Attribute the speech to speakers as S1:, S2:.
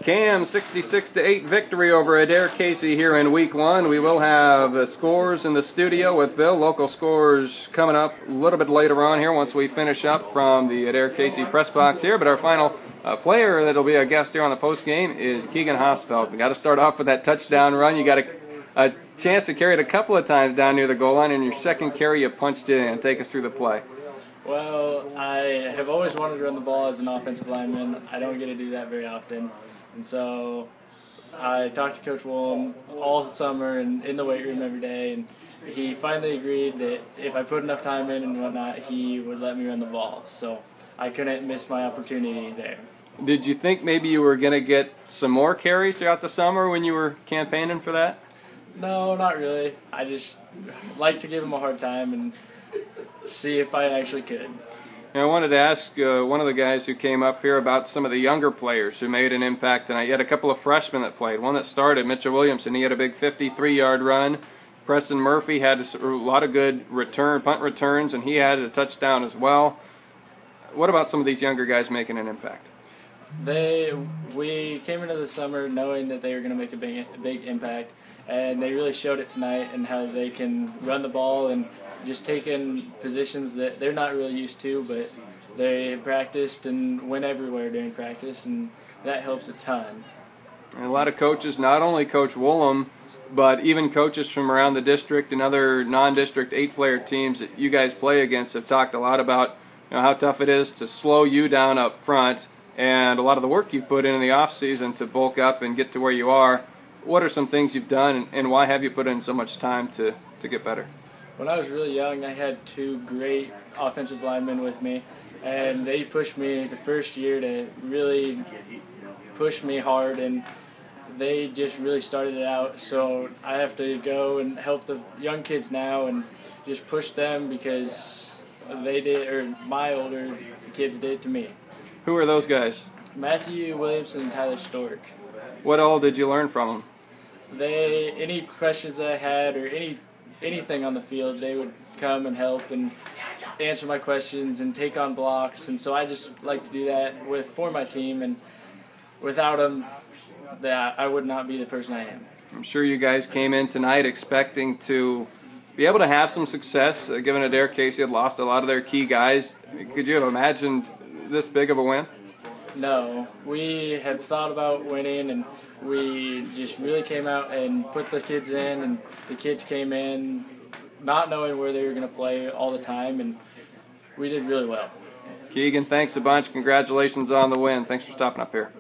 S1: Cam 66-8 victory over Adair Casey here in week 1. We will have scores in the studio with Bill. Local scores coming up a little bit later on here once we finish up from the Adair Casey press box here. But our final player that will be a guest here on the post game is Keagan Hosfelt. You got to start off with that touchdown run. You got a chance to carry it a couple of times down near the goal line, and your second carry you punched it in. Take us through the play.
S2: Well, I have always wanted to run the ball as an offensive lineman. I don't get to do that very often. And so I talked to Coach Woolham all summer and in the weight room every day, and he finally agreed that if I put enough time in and whatnot, he would let me run the ball. So I couldn't miss my opportunity there.
S1: Did you think maybe you were going to get some more carries throughout the summer when you were campaigning for that?
S2: No, not really. I just like to give him a hard time and see if I actually could.
S1: I wanted to ask one of the guys who came up here about some of the younger players who made an impact tonight. You had a couple of freshmen that played. One that started, Mitchell Williamson, he had a big 53-yard run. Preston Murphy had a lot of good punt returns, and he had a touchdown as well. What about some of these younger guys making an impact?
S2: We came into the summer knowing that they were going to make a big impact, and they really showed it tonight and how they can run the ball and just take in positions that they're not really used to, but they practiced and went everywhere during practice, and that helps a ton.
S1: And a lot of coaches, not only Coach Woolham, but even coaches from around the district and other non-district 8-player teams that you guys play against have talked a lot about how tough it is to slow you down up front, and a lot of the work you've put in the off-season to bulk up and get to where you are. What are some things you've done, and why have you put in so much time to get better?
S2: When I was really young, I had 2 great offensive linemen with me, and they pushed me the first year to really push me hard, and they just really started it out. So I have to go and help the young kids now and just push them because they did, or my older kids did to me.
S1: Who are those guys?
S2: Matthew Williamson and Tyler Stork.
S1: What all did you learn from them?
S2: Any questions I had or anything on the field, they would come and help and answer my questions and take on blocks, and so I just like to do that for my team, and without them, I would not be the person I am.
S1: I'm sure you guys came in tonight expecting to be able to have some success, given Adair Casey had lost a lot of their key guys. Could you have imagined this big of a win?
S2: No, we have thought about winning, and we just really came out and put the kids in, and the kids came in not knowing where they were going to play all the time, and we did really well.
S1: Keagan, thanks a bunch. Congratulations on the win. Thanks for stopping up here.